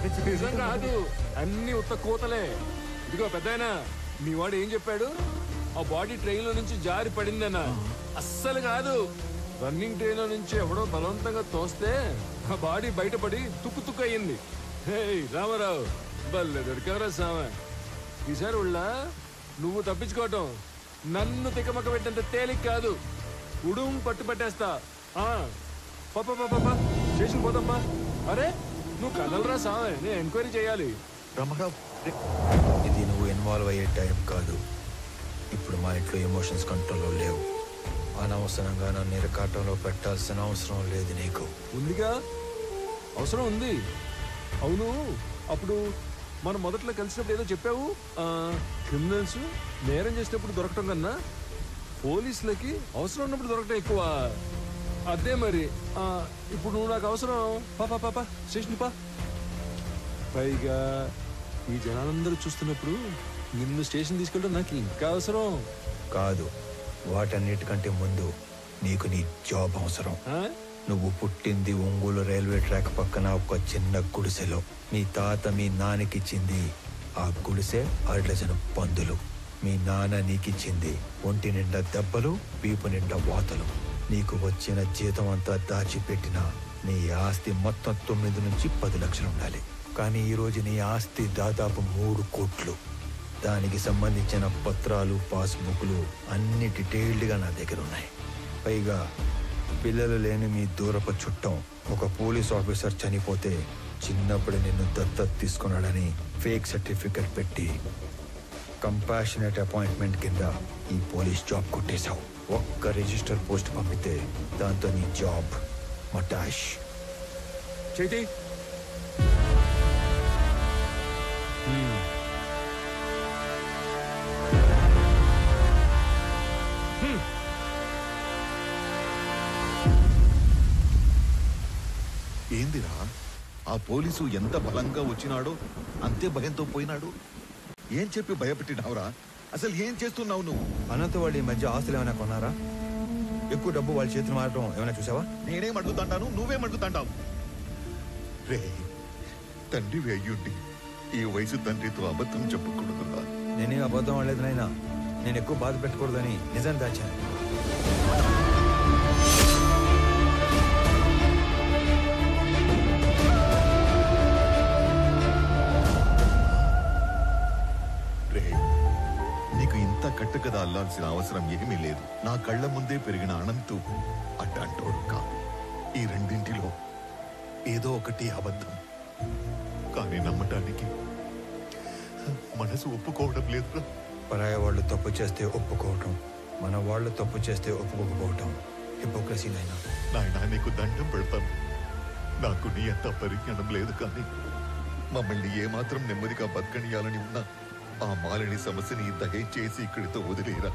నిజం కాదు, అన్ని ఉత్త కూతలే. ఇదిగో పెద్దాయనా, మీ వాడు ఏం చెప్పాడు? ఆ బాడీ ట్రైన్ లో నుంచి జారి పడిందన్నా. అస్సలు కాదు, రన్నింగ్ ట్రైన్ లో నుంచి ఎవడో బలవంతంగా తోస్తే ఆ బాడీ బయటపడి తుక్కు తుక్కు అయ్యింది. రామారావు, బల్లె దొరికావరా సామె. ఈసారి ఉళ్ళ నువ్వు తప్పించుకోవటం నన్ను తికమక పెట్టేంత తేలిక కాదు. ఉడుం పట్టు పట్టేస్తా. పాపా స్టేషన్ పోదమ్మా. అరే నువ్వు కదలరా సామె, నేను ఎంక్వైరీ చేయాలి. ఇది నువ్వు ఇన్వాల్వ్ అయ్యే టైం కాదు. ఇప్పుడు మా ఇంట్లో ఎమోషన్స్ కంట్రోల్లో లేవు. అనవసరంగా నన్ను ఇరకాటంలో పెట్టాల్సిన అవసరం లేదు నీకు. ఉందిగా, అవసరం ఉంది. అవును, అప్పుడు మనం మొదట్లో కలిసినప్పుడు ఏదో చెప్పావు. క్రిమినల్స్ నేరం చేసినప్పుడు దొరకటం కన్నా పోలీసులకి అవసరం ఉన్నప్పుడు దొరకటం ఎక్కువ. అదే మరి. ఇప్పుడు నువ్వు నాకు అవసరం. పాపా స్టేషన్ పా. పైగా ఈ జనాలందరూ చూస్తున్నప్పుడు నిన్ను స్టేషన్ తీసుకెళ్ళడం నాకు ఇంకా అవసరం కాదు. వాటన్నిటికంటే ముందు నీకు నీ జాబ్ అవసరం. నువ్వు పుట్టింది ఒంగోలు రైల్వే ట్రాక్ పక్కన ఒక చిన్న గుడిసెలో. మీ తాత మీ నాన్నకిచ్చింది ఆ గుడిసె 6 డజను పందులు. మీ నాన్న నీకిచ్చింది ఒంటి నిండా దెబ్బలు, వీపు నిండా వాతలు. నీకు వచ్చిన జీతం అంతా దాచిపెట్టిన నీ ఆస్తి మొత్తం 9 నుంచి 10 లక్షలు ఉండాలి. కానీ ఈరోజు నీ ఆస్తి దాదాపు 3 కోట్లు. దానికి సంబంధించిన పత్రాలు, పాస్బుక్లు అన్ని డీటెయిల్డ్గా నా దగ్గర ఉన్నాయి. పైగా పిల్లలు లేని మీ దూరపు చుట్టం ఒక పోలీస్ ఆఫీసర్ చనిపోతే చిన్నప్పుడు నిన్ను దత్తత తీసుకున్నాడని ఫేక్ సర్టిఫికెట్ పెట్టి కంపాషనేట్ అపాయింట్మెంట్ కింద ఈ పోలీస్ జాబ్ కొట్టేశావు. ఒక్క రిజిస్టర్ పోస్ట్ పంపితే దాంతో నీ జాబ్ మటాష్. చేతి ఏందిరా, ఆ పోలీసు ఎంత బలంగా వచ్చినాడో అంతే భయంతో పోయినాడు. ఏం చెప్పి భయపెట్టినావురా? అసలు ఏం చేస్తున్నావు నువ్వు? అనంత వాళ్ళు ఈ మధ్య ఆస్తులు ఏమైనా కొన్నారా? ఎక్కువ డబ్బు వాళ్ళ చేతులు మారడం ఏమైనా చూసావా? నేనేం అడుగుతాంటాను, నువ్వేం అడుగుతాంటావు? రే, తండ్రి అయ్యుండి ఈ వయసు తండ్రితో అబద్ధం చెప్పకూడదురా. నేనే అబద్ధం అనలేదు నాయనా. నేను ఎక్కువ బాధ పెట్టకూడదని నిజం దాచాను. నీకు ఇంత కట్టుకదా అల్లాల్సిన అవసరం ఏమీ లేదు. నా కళ్ల ముందే పెరిగిన అనంతు అడ్డంటోడు కాదు. ఈ రెండింటిలో ఏదో ఒకటి అబద్ధం. కానీ నమ్మటానికి మనసు ఒప్పుకోవడం లేదురా. పరాయ వాళ్ళు తప్పు చేస్తే ఒప్పుకోవటం, మన వాళ్ళు తప్పు చేస్తే ఒప్పుకోకపోవటం హిపోక్రసీ నాయనా. నాయనా, నీకు దండం పెడతాను. నాకు నీ అంత పరిజ్ఞానం లేదు, కానీ మమ్మల్ని ఏమాత్రం నెమ్మదిగా బతకనియాలని ఉన్నా ఆ మాలిని సమస్యని దయచేసి ఇక్కడితో వదిలేరా.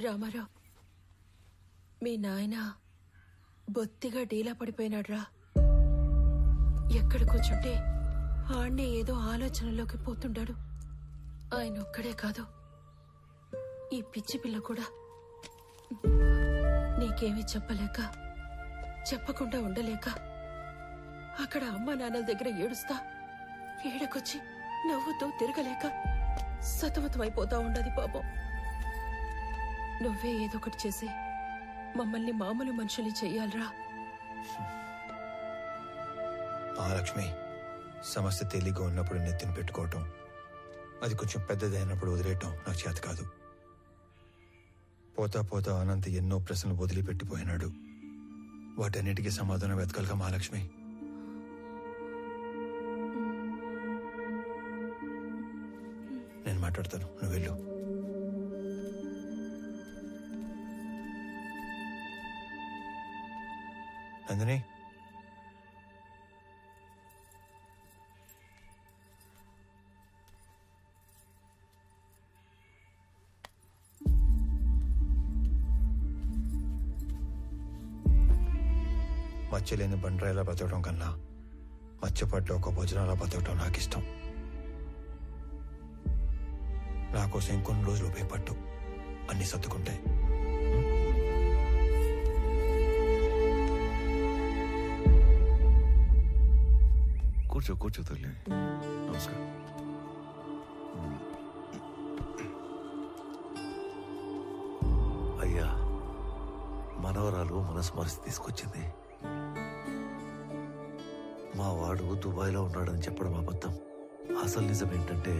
రామారావు, మీ నాయన బొత్తిగా డీలా పడిపోయినాడ్రా. ఎక్కడ కూర్చుంటే ఆడ్నే ఏదో ఆలోచనలోకి పోతుండాడు. ఆయన ఒక్కడే కాదు, ఈ పిచ్చి పిల్ల కూడా. నీకేమీ చెప్పలేక, చెప్పకుండా ఉండలేక అక్కడ అమ్మ నాన్నల దగ్గర ఏడుస్తా, ఏడకొచ్చి నవ్వుతూ తిరగలేక సతమతమైపోతా ఉండదు పాపం. నువ్వే ఏదో ఒకటి చేసి మమ్మల్ని మామూలు మనుషుల్ని చెయ్యాలరా. మహాలక్ష్మి, సమస్య తేలిగ్గా ఉన్నప్పుడు నెత్తిన పెట్టుకోవటం, అది కొంచెం పెద్దదైనప్పుడు వదిలేయటం నాకు చేత కాదు. పోతా పోతా అనంత ఎన్నో ప్రశ్నలు వదిలిపెట్టిపోయినాడు. వాటన్నిటికీ సమాధానం వెతకాలిగా మహాలక్ష్మి. మాట్లాడతాను, నువ్వు వెళ్ళు. నందిని, మచ్చలేని బండరాయిలా బతకడం కన్నా మచ్చపట్ల ఒక భోజనాలా బతకడం నాకు ఇష్టం. నా కోసం ఇంకొన్ని రోజులు ఉపయోగపట్టు, అన్ని సర్దుకుంటాయి. కూర్చో కూర్చో తల్లి. నమస్కారం. అయ్యా, మనవరాలు మనస్మరిసి తీసుకొచ్చింది. మా వాడు దుబాయ్లో ఉన్నాడని చెప్పడం అబద్ధం. అసలు నిజం ఏంటంటే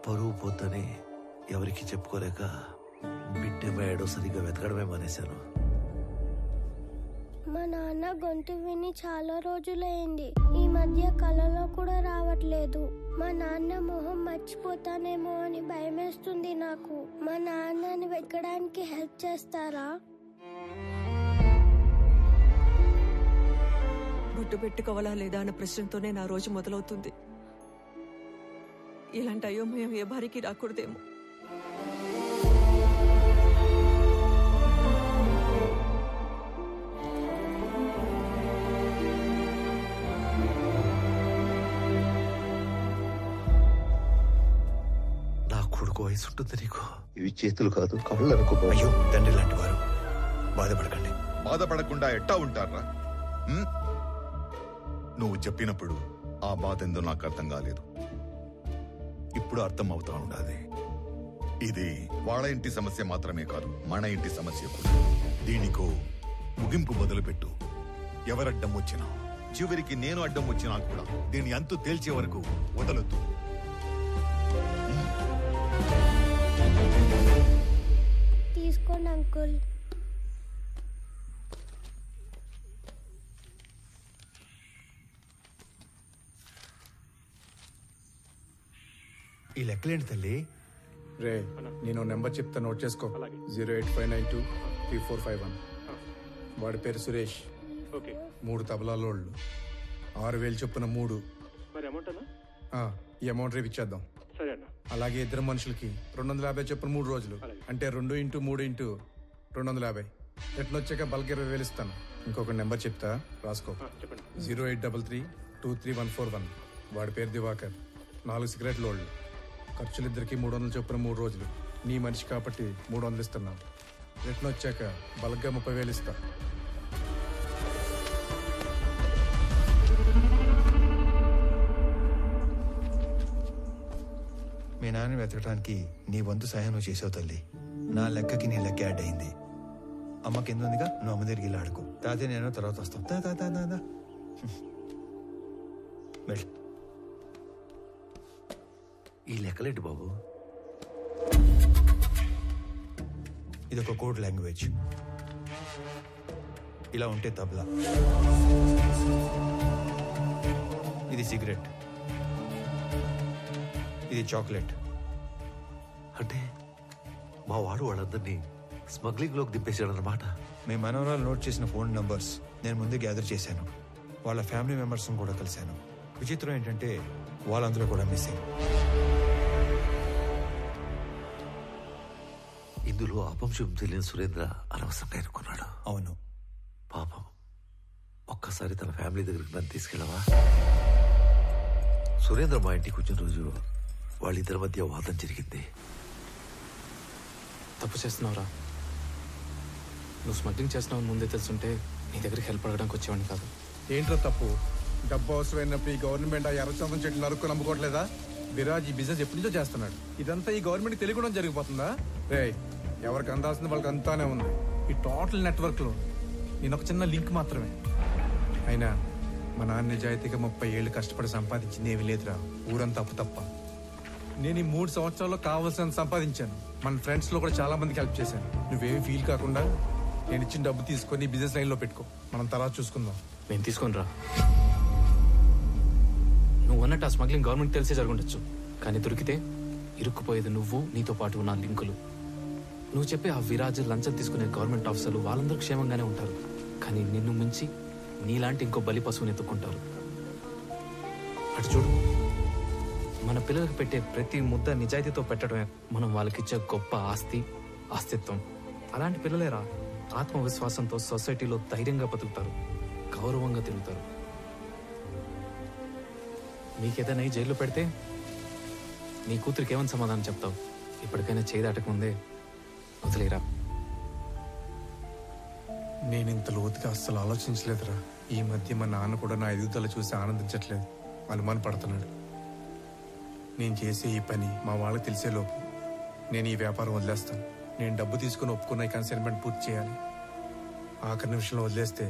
పరువు పోతని ఎవరికి చెప్పుకోలేక బిడ్డేమయ్యాడో సరిగ్గా వెతకడమే మానేశాను. మా నాన్న గొంతు విని చాలా రోజులైంది. ఈ మధ్య కలలో కూడా రావట్లేదు. మా నాన్న మొహం మర్చిపోతానేమో అని భయమేస్తుంది నాకు. మా నాన్నని వెతకడానికి హెల్ప్ చేస్తారా? బొట్టు పెట్టుకోవాలా లేదా అన్న ప్రశ్నతోనే నా రోజు మొదలవుతుంది. ఇలాంటి అయోమయం ఏ భార్యకి రాకూడదేమో. నా కొడుకు వయసు ఉంటుంది నీకు. ఇవి చేతులు కాదు, కళ్ళు అనుకో. అయ్యో, తండ్రి లాంటి వారు, బాధపడకండి. బాధపడకుండా ఎట్టా ఉంటారా? నువ్వు చెప్పినప్పుడు ఆ బాధ ఎందో నాకు అర్థం కాలేదు. ఇప్పుడు అర్థం అవుతా ఉండాలి. ఇది వాళ్ళ ఇంటి సమస్య మాత్రమే కాదు, మన ఇంటి సమస్య కూడా. దీనికో ముగింపు మొదలుపెట్టు. ఎవరడ్డం వచ్చినా, చివరికి నేను అడ్డం వచ్చినా కూడా దీని అంతు తేల్చే వరకు వదలొద్దు. తీసుకోండి అంకుల్. ఈ లెక్కలేంటి తల్లి? రే, నేను నెంబర్ చెప్తా, నోట్ చేసుకో. 085923451. వాడి పేరు సురేష్. 3 తబలాలోళ్ళు, 6000 చొప్పున 3. ఈ అమౌంట్ రేపు ఇచ్చేద్దాం. అలాగే ఇద్దరు మనుషులకి 250 చొప్పున 3 రోజులు, అంటే 2 × 3 × 250. రిటర్న్ వచ్చాక బల్క్ 20,000 ఇస్తాను. ఇంకొక నెంబర్ చెప్తా, రాసుకో. 083323141. వాడి పేరు దివాకర్. 4 సిగరెట్ లోళ్ళు. ఖర్చులిద్దరికి 300 చొప్పున 3 రోజులు. నీ మనిషి కాబట్టి 300 ఇస్తున్నాం. రిటర్న్ వచ్చాక బల్క్గా 30,000 ఇస్తా. మీ నాన్న వెతకడానికి నీ వంతు సహాయం నువ్వు చేసావు తల్లి. నా లెక్కకి నీ లెక్క యాడ్ అయింది. అమ్మ కింద ఉందిగా, నువ్వు అమ్మ దగ్గరికి ఆడుకో. తాతే నేను తర్వాత వస్తాం. వెళ్ళు. ఈ లెక్కలేంటి బాబు? ఇది ఒక కోడ్ లాంగ్వేజ్. ఇలా ఉంటే తబలా, ఇది సిగరెట్, ఇది చాక్లెట్. అంటే మా వాడు వాళ్ళందరినీ స్మగ్లింగ్ లోకి దింపేశాడన్నమాట. మీ మనవరాలు నోట్ చేసిన ఫోన్ నంబర్స్ నేను ముందే గ్యాదర్ చేశాను. వాళ్ళ ఫ్యామిలీ మెంబర్స్ కూడా కలిశాను. విచిత్రం ఏంటంటే వాళ్ళందరూ కూడా మిస్సింగ్. ఇందులో అపంశం తెలియని సురేంద్ర అనవసరంగా ఎన్నుకున్నాడు. అవును. పాపం, ఒక్కసారి తన ఫ్యామిలీ దగ్గరికి నన్ను తీసుకెళ్ళవా? సురేంద్ర మా ఇంటికి వచ్చిన రోజు వాళ్ళిద్దరి మధ్య వాదం జరిగింది. తప్పు చేస్తున్నావురా. నువ్వు స్మగ్లింగ్ చేస్తున్నావు ముందే తెలుసుంటే నీ దగ్గరికి హెల్ప్ అడగడానికి వచ్చేవాడిని కాదు. ఏంట్రా తప్పు? డబ్బు అవసరమైనప్పుడు ఈ గవర్నమెంట్ ఆ ఎర్రచందం చెట్లు నరుక్కు నమ్ముకోవట్లేదా? విరాజ్ ఈ బిజినెస్ ఎప్పటి నుంచో చేస్తున్నాడు. ఇదంతా ఈ గవర్నమెంట్ తెలియకుండా జరిగిపోతుందా? రే, ఎవరికి అందాల్సింది వాళ్ళకి అంతానే ఉంది. ఈ టోటల్ నెట్వర్క్ లో నేను ఒక చిన్న లింక్ మాత్రమే. అయినా మా నాన్న నిజాయితీగా 30 ఏళ్ళు కష్టపడి సంపాదించింది ఏమీ లేదురా. ఊరంతా అప్పు తప్ప. నేను ఈ 3 సంవత్సరాల్లో కావాల్సినంత సంపాదించాను. మన ఫ్రెండ్స్ లో కూడా చాలా మందికి హెల్ప్ చేశాను. నువ్వేమి ఫీల్ కాకుండా నేను ఇచ్చిన డబ్బు తీసుకొని బిజినెస్ లైన్ లో పెట్టుకో. మనం తర్వాత చూసుకుందాం. నేను తీసుకొని రా. నువ్వు అన్నట్టు ఆ స్మగ్లింగ్ గవర్నమెంట్ తెలిసే జరుగుండొచ్చు, కానీ దొరికితే ఇరుక్కుపోయేది నువ్వు, నీతో పాటు ఉన్న లింకులు. నువ్వు చెప్పే ఆ విరాజ్, లంచం తీసుకునే గవర్నమెంట్ ఆఫీసర్లు వాళ్ళందరూ క్షేమంగానే ఉంటారు. కానీ నిన్ను మించి నీలాంటి ఇంకో బలి పశువుని ఎత్తుకుంటారు. అటు చూడు, మన పిల్లలకు పెట్టే ప్రతి ముద్ద నిజాయితీతో పెట్టడమే మనం వాళ్ళకిచ్చే గొప్ప ఆస్తిత్వం. అలాంటి పిల్లలేరా ఆత్మవిశ్వాసంతో సొసైటీలో ధైర్యంగా బతుకుతారు, గౌరవంగా తిరుగుతారు. నీకేదైనా జైల్లో పెడితే నీ కూతురికి ఏమని సమాధానం చెప్తావు? ఇప్పటికైనా చేయి దాటకముందే వదిలేరా. నేను ఇంత లోతుగా అస్సలు ఆలోచించలేదురా. ఈ మధ్య మా నాన్న కూడా నా ఎదుగుదల చూసి ఆనందించట్లేదు, అనుమాన పడుతున్నాడు. నేను చేసే ఈ పని మా వాళ్ళకి తెలిసేలోపు నేను ఈ వ్యాపారం వదిలేస్తాను. నేను డబ్బు తీసుకుని ఒప్పుకున్న ఈ కన్సైన్మెంట్ పూర్తి చేయాలి. ఆఖరి నిమిషంలో వదిలేస్తే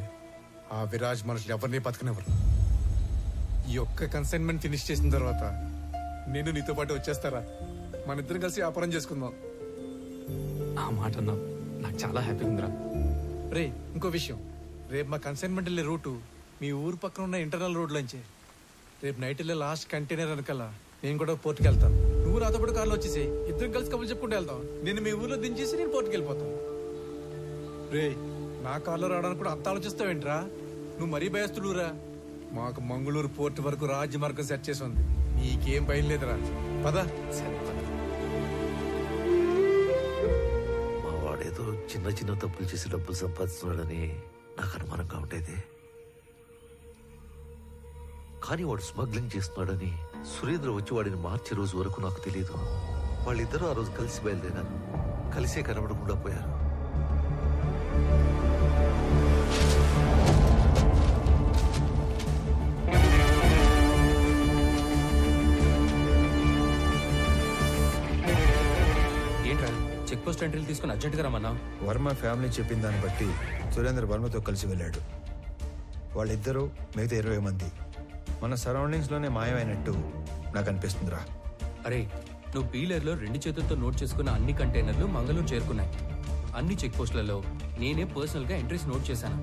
ఆ విరాజ్ మనుషులు ఎవరిని బతకనివ్వరు. ఈ ఒక్క కన్సైన్మెంట్ ఫినిష్ చేసిన తర్వాత నేను నీతో పాటు వచ్చేస్తారా? మన ఇద్దరం కలిసి వ్యాపారం చేసుకుందాం. ఆ మాట అన్నా నాకు చాలా హ్యాపీగా ఉందిరా. రే, ఇంకో విషయం, రేపు మా కన్సైన్మెంట్ వెళ్ళే రూటు మీ ఊరు పక్కన ఉన్న ఇంటర్నల్ రోడ్లోంచే. రేపు నైట్ వెళ్ళే లాస్ట్ కంటైనర్ వెనకాల నేను కూడా పోర్టుకి వెళ్తాను. నువ్వు నాతో పాటు కార్లో వచ్చేసి ఇద్దరం కలిసి కబుర్లు చెప్పుకుంటూ వెళ్తాం. నేను మీ ఊర్లో దించేసి నేను పోర్టుకి వెళ్ళిపోతాను. రే, నా కార్లో రావడానికి కూడా అంత ఆలోచిస్తావేంట్రా? నువ్వు మరీ భయస్తుడురా. మాకు మంగళూరు పోర్టు వరకు రాజ్య మార్గం సెట్ చేసి ఉంది. నీకేం భయం లేదురా. పదా. మా వాడేదో చిన్న చిన్న తప్పులు చేసి డబ్బులు సంపాదిస్తున్నాడని నాకు అనుమానంగా ఉండేది. కానీ వాడు స్మగ్లింగ్ చేస్తున్నాడని సురేంద్ర వచ్చి వాడిని మార్చే రోజు వరకు నాకు తెలియదు. వాళ్ళిద్దరూ ఆ రోజు కలిసి బయలుదేరారు, కలిసే కనబడకుండా పోయారు. ఏంట్రా చెక్ పోస్ట్ ఎంట్రీలు తీసుకుని అర్జెంట్గా రమ్మన్నా? వర్మ ఫ్యామిలీ చెప్పిన దాన్ని బట్టి సురేంద్ర వర్మతో కలిసి వెళ్ళాడు. వాళ్ళిద్దరూ మిగతా 20 మంది మన సరౌండింగ్స్ లోనే మాయమైనట్టు నాకు అనిపిస్తుందిరా. అరే, నువ్వు పీలర్లో 2 చేతులతో నోట్ చేసుకున్న అన్ని కంటైనర్లు మంగళూరు చేరుకున్నాయి. అన్ని చెక్ పోస్టులలో నేనే పర్సనల్ గా ఎంట్రీస్ నోట్ చేశాను.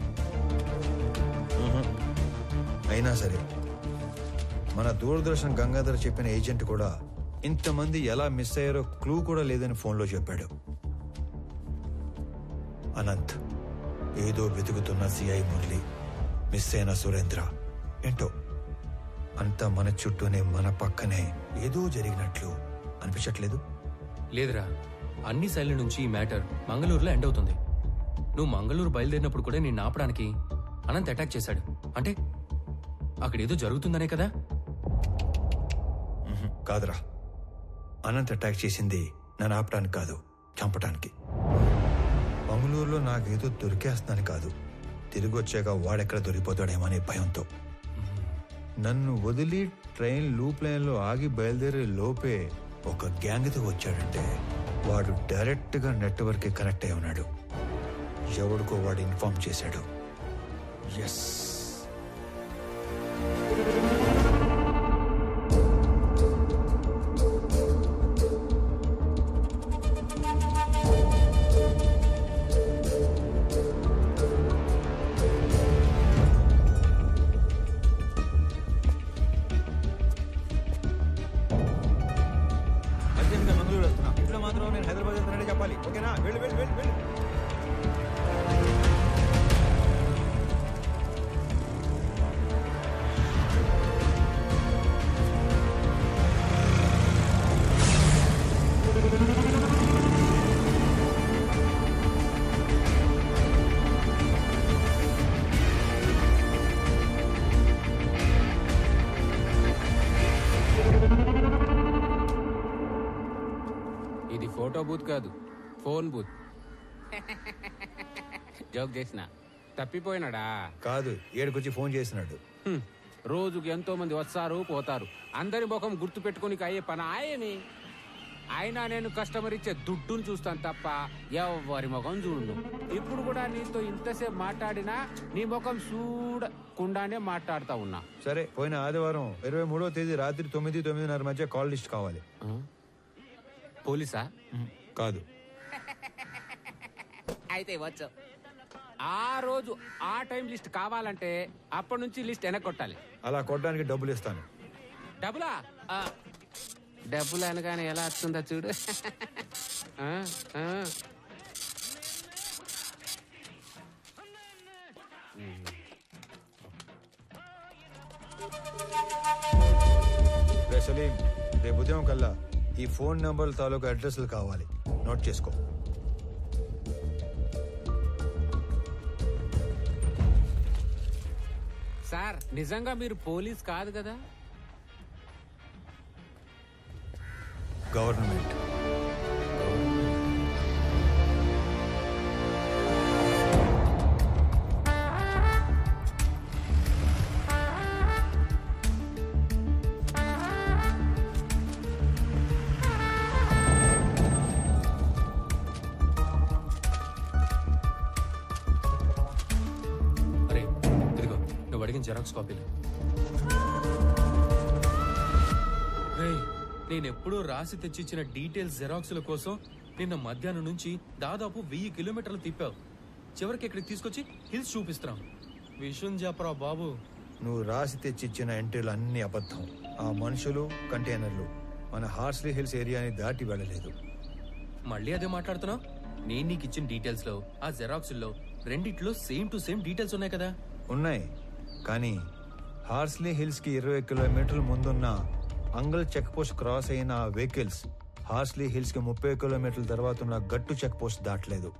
అయినా సరే మన దూరదర్శన్ గంగాధర్ చెప్పిన ఏజెంట్ కూడా ఇంతమంది ఎలా మిస్ అయ్యారో క్లూ కూడా లేదని ఫోన్లో చెప్పాడు. అనంత్, ఏదో వెతుకుతున్న సిఐ మురళి, మిస్ అయిన సురేంద్ర, ఏంటో అంతా మన చుట్టూనే మన పక్కనే ఏదో జరిగినట్లు అనిపించట్లేదు? లేదురా, అన్ని సైడ్ల నుంచి ఈ మ్యాటర్ మంగళూరులో ఎండ్ అవుతుంది. నువ్వు మంగళూరు బయలుదేరినప్పుడు కూడా నేను ఆపడానికి అనంత్ అటాక్ చేశాడు. అంటే అక్కడ ఏదో జరుగుతుందనే కదా? కాదురా, అనంత్ అటాక్ చేసింది నన్ను ఆపడానికి కాదు, చంపడానికి. మంగళూరులో నాకేదో దొరికేస్తుందని కాదు, తిరిగి వచ్చాక వాడెక్కడ దొరికిపోతాడేమో అనే భయంతో. నన్ను వదిలి ట్రైన్ లూప్ లైన్లో ఆగి బయలుదేరే లోపే ఒక గ్యాంగ్తో వచ్చాడంటే వాడు డైరెక్ట్ గా నెట్వర్క్ కి కనెక్ట్ అయి ఉన్నాడు. ఎవడికో వాడు ఇన్ఫార్మ్ చేశాడు. ఎస్, మంగళూరు వెళ్తున్నా. ఇంట్లో మాత్రం నేను హైదరాబాద్ వెళ్తానని చెప్పాలి, ఓకేనా? వెళ్ళు వెళ్ళు వెళ్ళు వెళ్ళు. ఇది ఫోటో బూత్ కాదు, ఫోన్ బూత్. జోక్ చేసిన తప్పిపోయినాడా? కాదు, ఏడుకొచ్చి ఫోన్ చేసినాడు. రోజుకి ఎంతో మంది వస్తారు పోతారు, అందరి ముఖం గుర్తు పెట్టుకుని అయ్యే పని ఆయమి. అయినా నేను కస్టమర్ ఇచ్చే దుడ్డును చూస్తాను తప్ప ఎవరి ముఖం చూడు. ఇప్పుడు కూడా నీతో ఇంతసేపు మాట్లాడినా నీ ముఖం చూడకుండానే మాట్లాడుతా ఉన్నా. సరే, పోయిన ఆదివారం 23వ తేదీ రాత్రి 9-9:30 మధ్య కాల్ లిస్ట్ కావాలి. పోలీసా? కాదు. అయితే వచ్చు. ఆ రోజు ఆ టైం లిస్ట్ కావాలంటే అప్పటి నుంచి లిస్ట్ వెనక్కొట్టాలి. అలా కొట్టడానికి డబ్బులు ఇస్తాను. డబ్బులా? డబ్బులు అనగానే ఎలా వస్తుందో చూడు. సలీం, రేపు ఉదయం కల్లా ఈ ఫోన్ నంబర్ల తాలూకు అడ్రస్లు కావాలి. నోట్ చేసుకో. సార్, నిజంగా మీరు పోలీస్ కాదు కదా? గవర్నమెంట్. అరే ఇదిగో నువ్వు అడిగిన జెరాక్స్ కాపీలు. నేనెప్పుడూ రాసి తెచ్చిచ్చిన డీటెయిల్స్ జెరాక్స్ల కోసం నిన్న మధ్యాహ్నం నుంచి దాదాపు 1000 కిలోమీటర్లు తిప్పావు. చివరికి ఇక్కడికి తీసుకొచ్చి హిల్స్ చూపిస్తున్నాం. విషయం చెప్పరా బాబు. నువ్వు రాసి తెచ్చిచ్చిన ఎంట్రీలు అన్ని అబద్ధం. ఆ మనుషులు, కంటైనర్లు మన హార్స్లీ హిల్స్ ఏరియాని దాటి వెళ్ళలేదు. మళ్ళీ అదే మాట్లాడుతున్నావు? నేను నీకు ఇచ్చిన డీటెయిల్స్ లో ఆ జెరాక్స్ లో రెండిట్లో సేమ్ టు సేమ్ డీటెయిల్స్ ఉన్నాయి కదా? ఉన్నాయి, కానీ హార్స్లీ హిల్స్ కి 20 కిలోమీటర్ల ముందున్న అంగల్ చెక్ పోస్ట్ క్రాస్ అయిన ఆ వెహికల్స్ హార్స్లీ హిల్స్ కి 30 కిలోమీటర్ల తర్వాత ఉన్న గట్టు చెక్ పోస్ట్ దాటలేదు.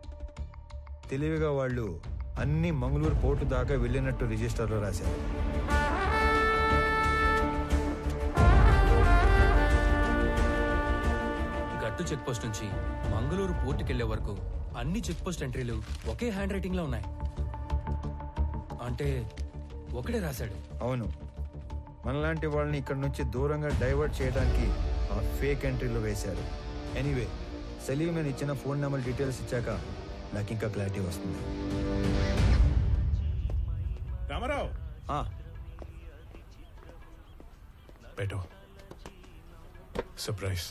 తెలివిగా వాళ్ళు అన్ని మంగళూరు పోర్టు దాకా వెళ్ళినట్టు రిజిస్టర్లో రాశారు. గట్టు చెక్ పోస్ట్ నుంచి మంగళూరు పోర్టుకెళ్లే వరకు అన్ని చెక్ పోస్ట్ ఎంట్రీలు ఒకే హ్యాండ్ రైటింగ్ లో ఉన్నాయి. అంటే ఒకడే రాశాడు. అవును, మనలాంటి వాళ్ళని ఇక్కడ నుంచి దూరంగా డైవర్ట్ చేయడానికి ఆ ఫేక్ ఎంట్రీలు వేశారు. ఎనీవే, సలీం నేను ఇచ్చిన ఫోన్ నెంబర్ డీటెయిల్స్ ఇచ్చాక నాకు ఇంకా క్లారిటీ వస్తుంది. రామారావు, పెట్టో సర్ప్రైజ్.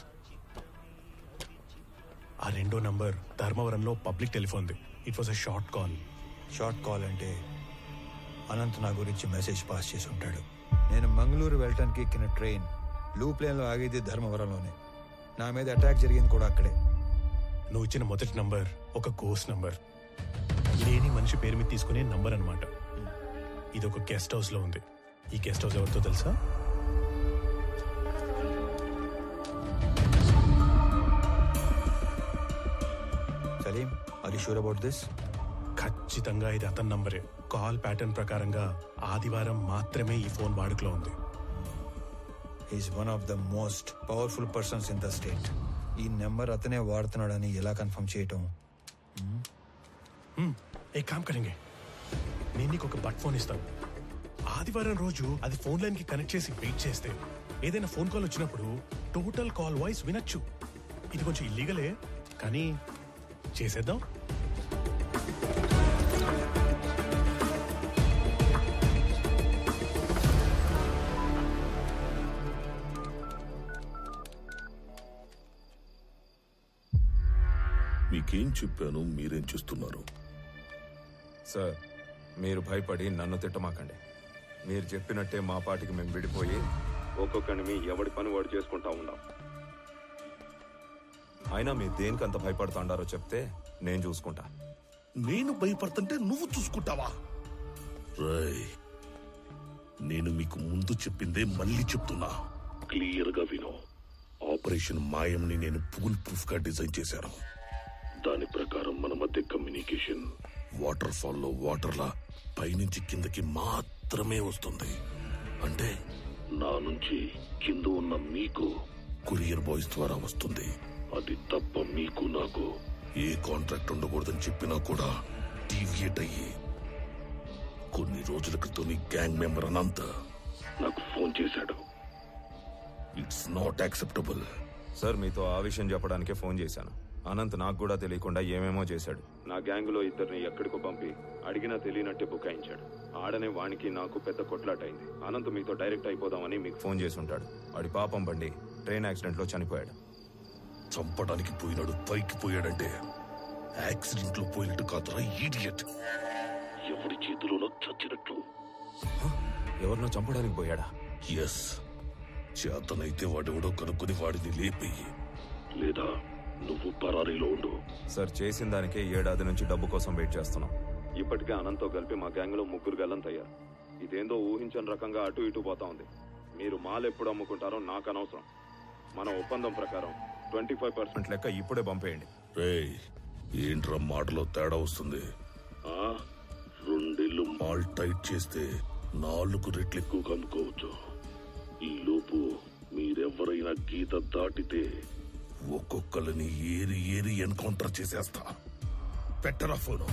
ఆ రెండో నంబర్ ధర్మవరంలో పబ్లిక్ టెలిఫోన్ది. It was a short call. Short call అంటే అనంత్ నా గురించి మెసేజ్ పాస్ చేసి ఉంటాడు. నేను మంగళూరు వెళ్ళటానికి ఎక్కిన ట్రైన్ లూప్ లైన్లో ఆగేది ధర్మవరంలోనే. నా మీద అటాక్ జరిగింది కూడా అక్కడే. నువ్వు ఇచ్చిన మొదటి నంబర్ ఒక గోస్ట్ నంబర్, లేని మనిషి పేరు మీద తీసుకునే నంబర్ అనమాట. ఇది ఒక గెస్ట్ హౌస్ లో ఉంది. ఈ గెస్ట్ హౌస్ ఎవరితో తెలుసా? Salim, are you sure about this? ఖచ్చితంగా ఇది అతని నంబరే. కాల్ ప్యాటర్న్ ప్రకారంగా ఆదివారం మాత్రమే ఈ ఫోన్ వాడుకలో ఉంది. Is one of the most powerful persons in the state. ఈ నెంబర్ అతనే వాడుతున్నాడని ఎలా కన్ఫర్మ్ చేయటం? ఏ కామ్ కరెంగే, నేను నీకు ఒక బట్ ఫోన్ ఇస్తాను. ఆదివారం రోజు అది ఫోన్ లైన్ కి కనెక్ట్ చేసి వెయిట్ చేస్తే ఏదైనా ఫోన్ కాల్ వచ్చినప్పుడు టోటల్ కాల్ వాయిస్ వినొచ్చు. ఇది కొంచెం ఇల్లీగలే, కానీ చేసేద్దాం. మీకేం చెప్పాను, మీరేం చేస్తున్నారు? సార్, మీరు భయపడి నన్ను తిట్టమాకండి. మీరు చెప్పినట్టే మా పాటికి మేము విడిపోయి ఒక్కొక్కడిని ఎవడి పని వాడు చేసుకుంటా ఉన్నాం. అయినా మీరు దేనికంత భయపడుతుండారో చెప్తే నేను చూసుకుంటా. నేను భయపడుతుంటే నువ్వు చూసుకుంటావా? రేయ్, నేను మీకు ముందు చెప్పిందే మళ్ళీ చెప్తున్నా, క్లియర్ గా విను. ఆపరేషన్ మాయంని నేను ఫుల్ ప్రూఫ్ గా డిజైన్ చేశాను. దాని ప్రకారం మన మధ్య కమ్యూనికేషన్ వాటర్ ఫాల్ లో వాటర్లా పైనుంచి కిందకి మాత్రమే వస్తుంది. అంటే నా నుంచి కింద ఉన్న మీకు కొరియర్ బాయ్స్ ద్వారా వస్తుంది. అది తప్ప మీకు నాకు ఏ కాంట్రాక్ట్ ఉండకూడదని చెప్పినా కూడా డీవియేట్ అయ్యి కొన్ని రోజుల క్రితం గ్యాంగ్ మెంబర్ అనంత నాకు ఫోన్ చేశాడు. It's not acceptable. సార్, మీతో ఆ విషయం చెప్పడానికే ఫోన్ చేశాను. అనంత్ నాకు కూడా తెలియకుండా ఏమేమో చేశాడు. నా గ్యాంగ్ లో ఇద్దరిని ఎక్కడికో పంపి అడిగినా తెలియనట్టే బుకాయించాడు. ఆడనే వానికి నాకు పెద్ద కొట్లాటైంది. అనంత్ మీతో డైరెక్ట్ అయిపోదామని మీకు ఫోన్ చేసి ఉంటాడు. వాడి పాపం బండి ట్రైన్ యాక్సిడెంట్ లో చనిపోయాడు. చంపడానికి పోయినాడు, పైకి పోయాడంటే యాక్సిడెంట్ లో పోయినట్టు కాదురా ఈడియట్. ఎవరి చేతిలోనో చచ్చినట్లు. ఎవరినో చంపడానికి పోయాడా? ఎస్, చేతనైతే వాడెవడో కనుక్కొని వాడిని లేపేయి, లేదా నువ్వు పరారీలో ఉండు. సార్, చేసిన దానికే 7 ఏడాది నుంచి డబ్బు కోసం వెయిట్ చేస్తున్నాం. ఇప్పటికే అనంతో కలిపి మా గ్యాంగ్ లో 3 గల్లంతయ్యారు. ఇదేందో ఊహించని రకంగా అటు ఇటు పోతా ఉంది. మీరు మాల్ ఎప్పుడు అమ్ముకుంటారో నాకు అనవసరం. మన ఒప్పందం ప్రకారం 25% లెక్క ఇప్పుడే పంపేయండి. రేయ్, ఏంట్రా మాటలో తేడా వస్తుంది? 2 ఏళ్ళు మాల్ టైట్ చేస్తే 4 రెట్లు ఎక్కువ అమ్ముకోవచ్చు. ఈ లోపు మీరెవరైనా గీత దాటితే ఒక్కొక్కరిని ఏరి ఏరి ఎన్కౌంటర్ చేసేస్తా. పెట్టరా ఫోను.